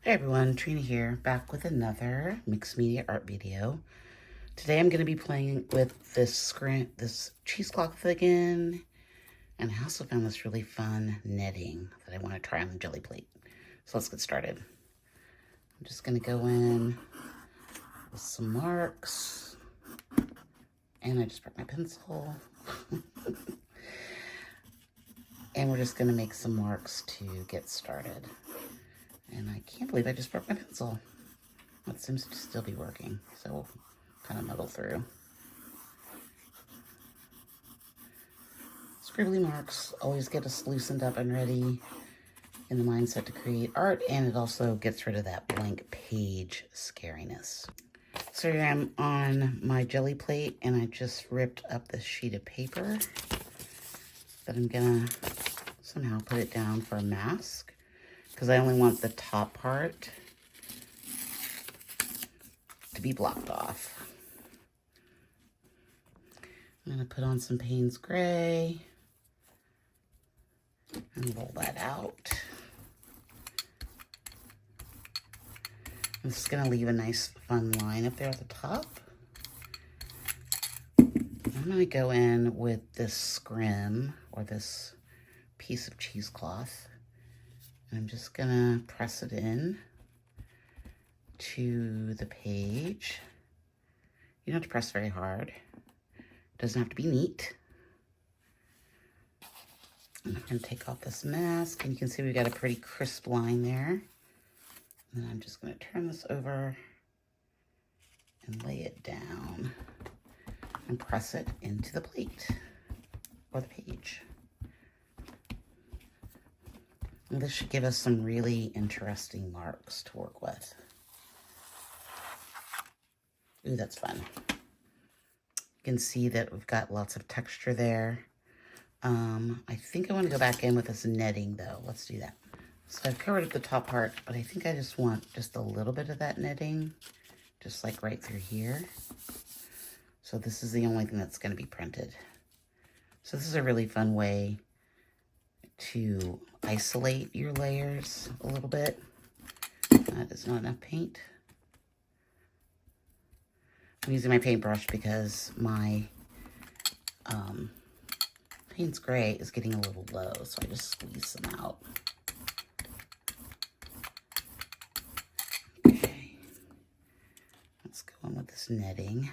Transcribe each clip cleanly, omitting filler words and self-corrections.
Hey everyone, Trina here, back with another mixed media art video. Today I'm going to be playing with this cheesecloth again, and I also found this really fun netting that I want to try on the Gelli plate. So let's get started. I'm just going to go in with some marks, and I just broke my pencil. And we're just going to make some marks to get started. And I can't believe I just broke my pencil. It seems to still be working, so we'll kind of muddle through. Scribbly marks always get us loosened up and ready in the mindset to create art, and it also gets rid of that blank page scariness. So here I'm on my Gelli plate, and I just ripped up this sheet of paper that I'm gonna somehow put it down for a mask, because I only want the top part to be blocked off. I'm going to put on some Payne's Gray and roll that out. I'm just going to leave a nice fun line up there at the top. I'm going to go in with this scrim, or this piece of cheesecloth, and I'm just going to press it in to the page. You don't have to press very hard. It doesn't have to be neat. I'm going to take off this mask, and you can see we've got a pretty crisp line there. And then I'm just going to turn this over and lay it down and press it into the plate or the page. And this should give us some really interesting marks to work with. Ooh, that's fun. You can see that we've got lots of texture there. I think I want to go back in with this netting though. Let's do that. So I've covered up the top part, but I think I just want just a little bit of that netting, just like right through here. So this is the only thing that's going to be printed. So this is a really fun way to isolate your layers a little bit. That is not enough paint. I'm using my paintbrush because my Payne's Gray is getting a little low, so I just squeeze them out. Okay, let's go in with this netting.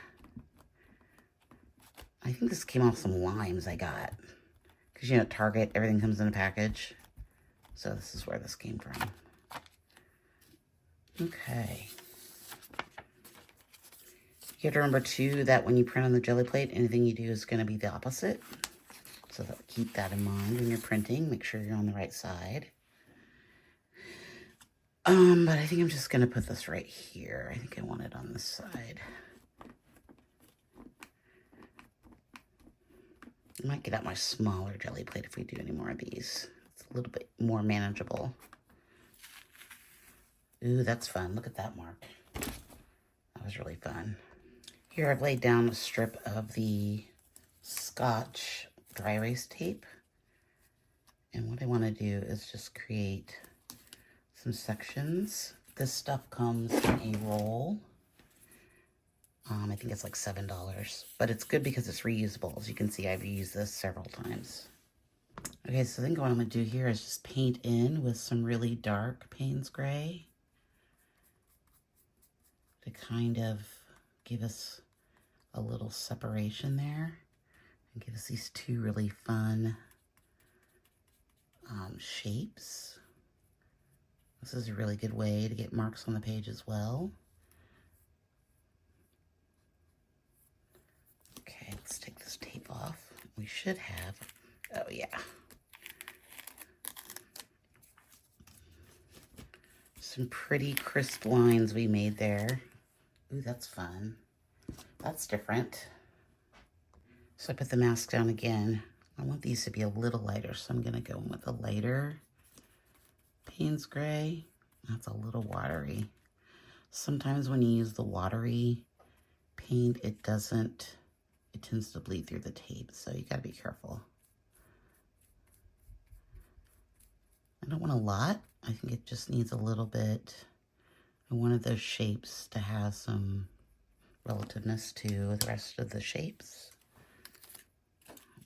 I think this came off some limes I got, because you know at Target everything comes in a package, so this is where this came from. Okay. You have to remember too that when you print on the Gelli plate, anything you do is going to be the opposite. So keep that in mind when you're printing. Make sure you're on the right side. But I think I'm just going to put this right here. I think I want it on this side. I might get out my smaller Gelli plate if we do any more of these. It's a little bit more manageable. Ooh, that's fun. Look at that mark. That was really fun. Here I've laid down a strip of the Scotch dry erase tape. And what I want to do is just create some sections. This stuff comes in a roll. I think it's like $7, but it's good because it's reusable. As you can see, I've used this several times. Okay, so I think what I'm going to do here is just paint in with some really dark Payne's Gray to kind of give us a little separation there and give us these two really fun shapes. This is a really good way to get marks on the page as well. Okay, let's take this tape off. We should have, oh yeah. Some pretty crisp lines we made there. Ooh, that's fun. That's different. So I put the mask down again. I want these to be a little lighter, so I'm going to go in with a lighter Payne's Gray. That's a little watery. Sometimes when you use the watery paint, it tends to bleed through the tape, so you got to be careful. I don't want a lot. I think it just needs a little bit I wanted those shapes to have some relativeness to the rest of the shapes.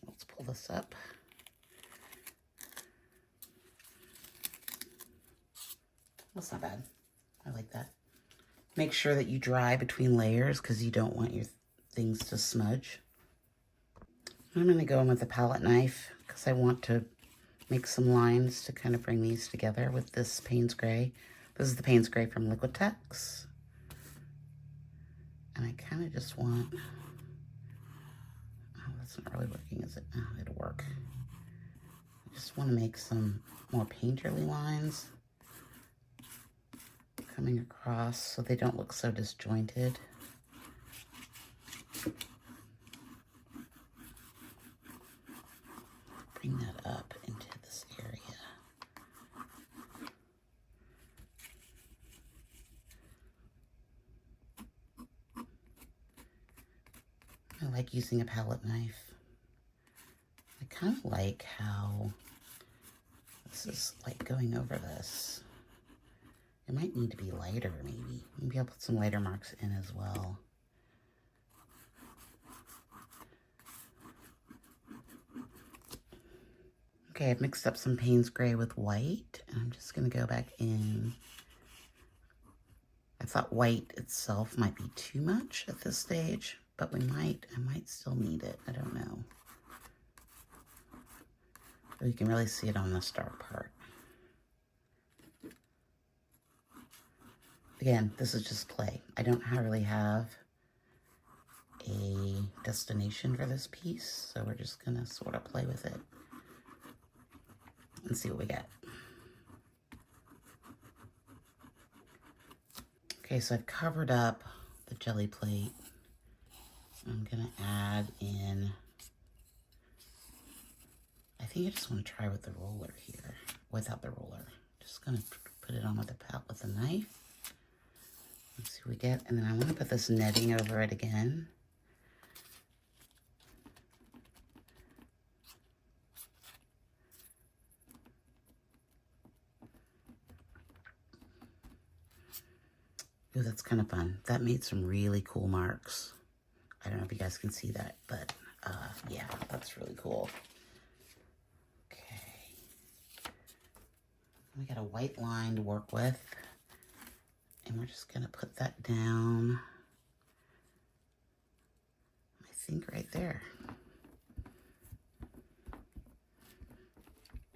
Let's pull this up. That's not bad. I like that. Make sure that you dry between layers because you don't want your things to smudge. I'm going to go in with a palette knife because I want to make some lines to kind of bring these together with this Payne's Gray. This is the Payne's Gray from Liquitex. And I kind of just want, oh, that's not really working, is it? Oh, it'll work. I just want to make some more painterly lines coming across so they don't look so disjointed. Bring that up into this area. I like using a palette knife. I kind of like how this is like going over this. It might need to be lighter, maybe. Maybe I'll put some lighter marks in as well. Okay, I've mixed up some Payne's Gray with white, and I'm just going to go back in. I thought white itself might be too much at this stage, but I might still need it. I don't know. But you can really see it on this dark part. Again, this is just play. I don't really have a destination for this piece, so we're just gonna sort of play with it and see what we get. Okay, so I've covered up the Gelli plate. I'm gonna add in, I think I just want to try with the roller here, without the roller. Just gonna put it on with a knife. Let's see what we get. And then I want to put this netting over it again. Ooh, that's kind of fun. That made some really cool marks. I don't know if you guys can see that, but yeah, that's really cool. Okay. We got a white line to work with. And we're just going to put that down, I think right there.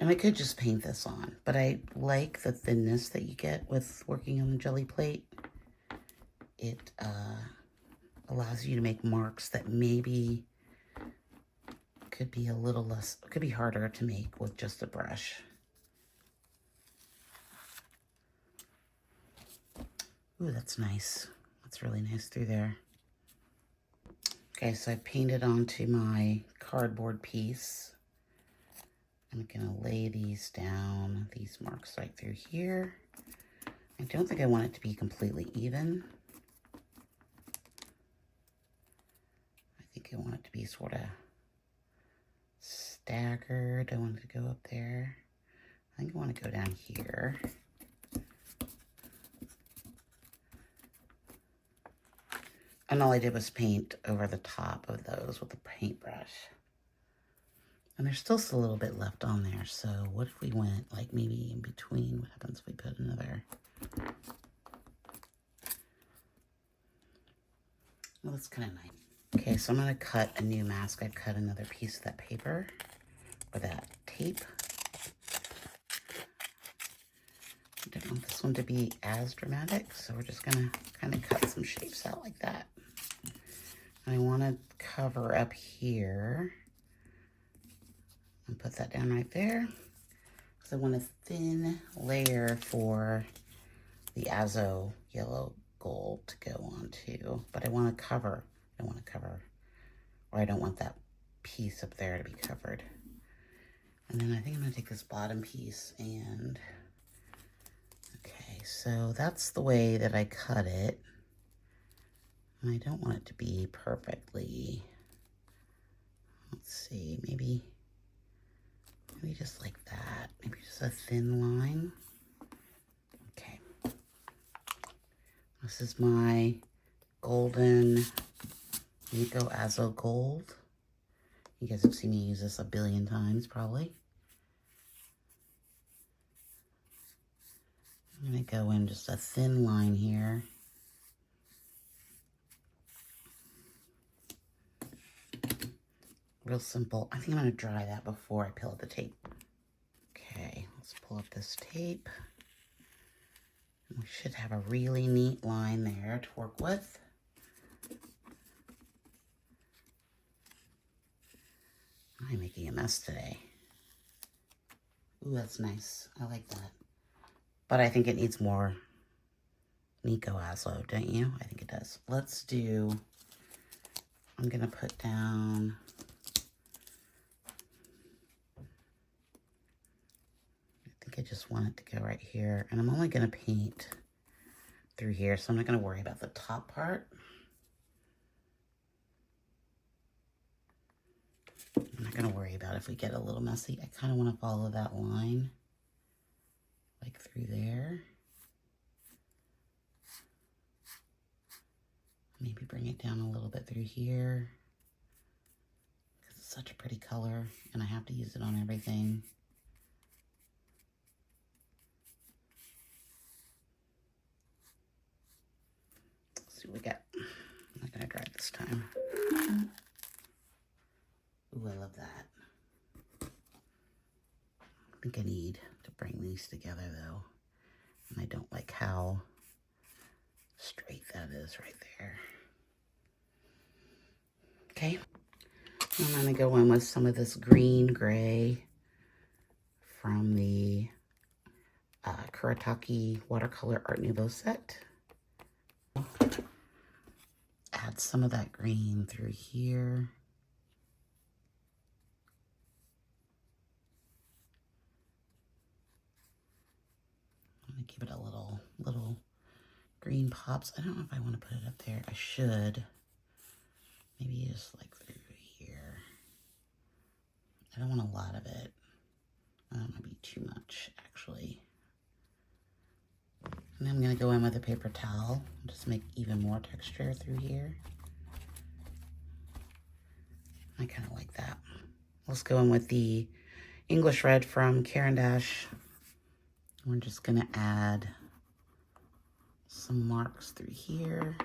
And I could just paint this on, but I like the thinness that you get with working on the Gelli plate. It allows you to make marks that maybe could be a little less, could be harder to make with just a brush. Ooh, that's nice. That's really nice through there. Okay, so I painted onto my cardboard piece. I'm gonna lay these down, these marks right through here. I don't think I want it to be completely even. I think I want it to be sort of staggered. I want it to go up there. I think I want to go down here. And all I did was paint over the top of those with a paintbrush. And there's still a little bit left on there. So what if we went like maybe in between? What happens if we put another? Well, that's kind of nice. Okay, so I'm going to cut a new mask. I've cut another piece of that paper or that tape. I don't want this one to be as dramatic, so we're just going to kind of cut some shapes out like that. And I want to cover up here and put that down right there. So I want a thin layer for the Azo yellow gold to go onto, but I want to cover. I want to cover, or I don't want that piece up there to be covered. And then I think I'm going to take this bottom piece and, okay, so that's the way that I cut it. And I don't want it to be perfectly, let's see, maybe just like that. Maybe just a thin line. Okay. This is my golden Nico Azo Gold. You guys have seen me use this a billion times, probably. I'm going to go in just a thin line here. Real simple. I think I'm going to dry that before I peel up the tape. Okay, let's pull up this tape. We should have a really neat line there to work with. I'm making a mess today. Ooh, that's nice. I like that. But I think it needs more Nico Azo, don't you? I think it does. Let's do, I'm going to put down, I think I just want it to go right here. And I'm only going to paint through here, so I'm not going to worry about the top part. I'm not going to worry about if we get a little messy. I kind of want to follow that line, like through there. Maybe bring it down a little bit through here, because it's such a pretty color, and I have to use it on everything. Let's see what we got. I'm not going to dry it this time. Ooh, I love that. I think I need to bring these together, though. And I don't like how straight that is right there. Okay. I'm going to go in with some of this green gray from the Kuretake Watercolor Art Nouveau set. Add some of that green through here. I'm going to give it a little green pops. I don't know if I want to put it up there. I should. Maybe just like through here. I don't want a lot of it. I don't want to be too much, actually. And then I'm going to go in with a paper towel. Just make even more texture through here. I kind of like that. Let's go in with the English Red from Caran d'Ache. We're just going to add some marks through here.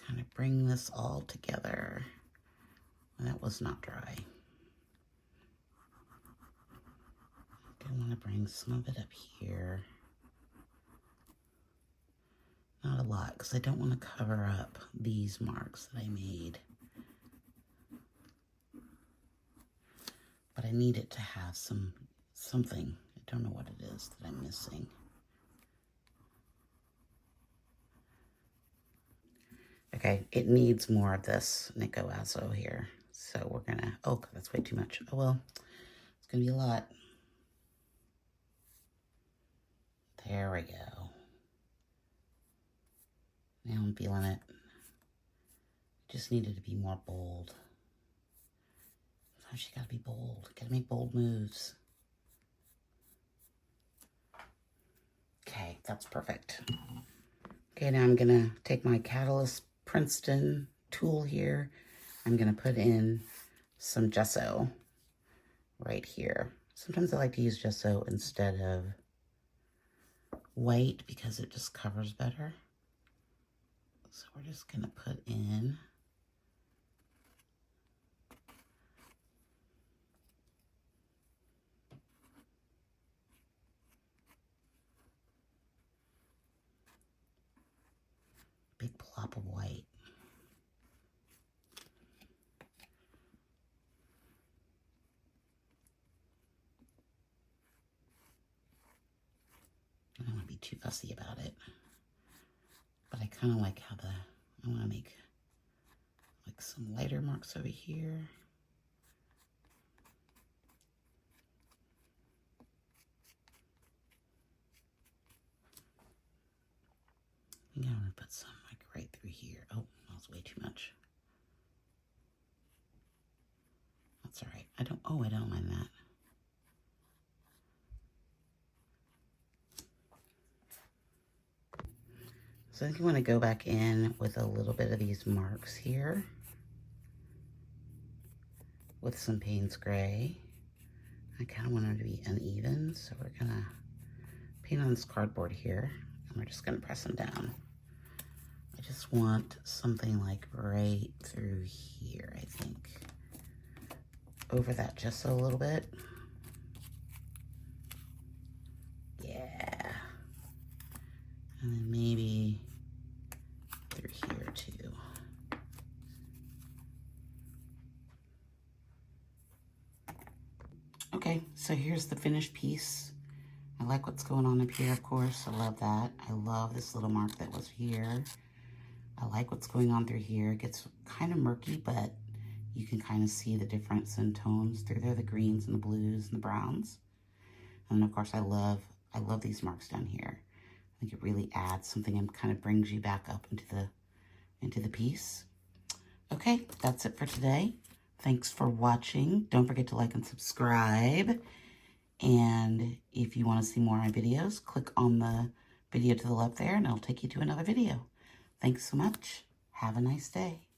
Kind of bring this all together. And that was not dry. I want to bring some of it up here. Not a lot, because I don't want to cover up these marks that I made. But I need it to have something. I don't know what it is that I'm missing. Okay, it needs more of this Nico Azo here. So we're gonna, oh, that's way too much. Oh well, it's gonna be a lot. There we go. Now I'm feeling it. Just needed to be more bold. Sometimes you gotta be bold. Gotta make bold moves. Okay, that's perfect. Okay, now I'm gonna take my Catalyst Princeton tool here. I'm gonna put in some gesso right here. Sometimes I like to use gesso instead of white because it just covers better. So we're just gonna put in a big plop of white. I don't want to be too fussy about it, but I kind of like how I want to make like some lighter marks over here. I think I'm going to put some like right through here. Oh, that was way too much. That's all right. I don't mind that. So I think you want to go back in with a little bit of these marks here with some Payne's Gray. I kind of want them to be uneven, so we're gonna paint on this cardboard here, and we're just gonna press them down. I just want something like right through here, I think. Over that just a little bit. Yeah. And then maybe through here too. Okay, so here's the finished piece. I like what's going on up here, of course. I love that. I love this little mark that was here. I like what's going on through here. It gets kind of murky, but you can kind of see the difference in tones through there, the greens and the blues and the browns. And of course, I love these marks down here. I think it really adds something and kind of brings you back up into the piece. Okay, that's it for today. Thanks for watching. Don't forget to like and subscribe. And if you want to see more of my videos, click on the video to the left there and it'll take you to another video. Thanks so much. Have a nice day.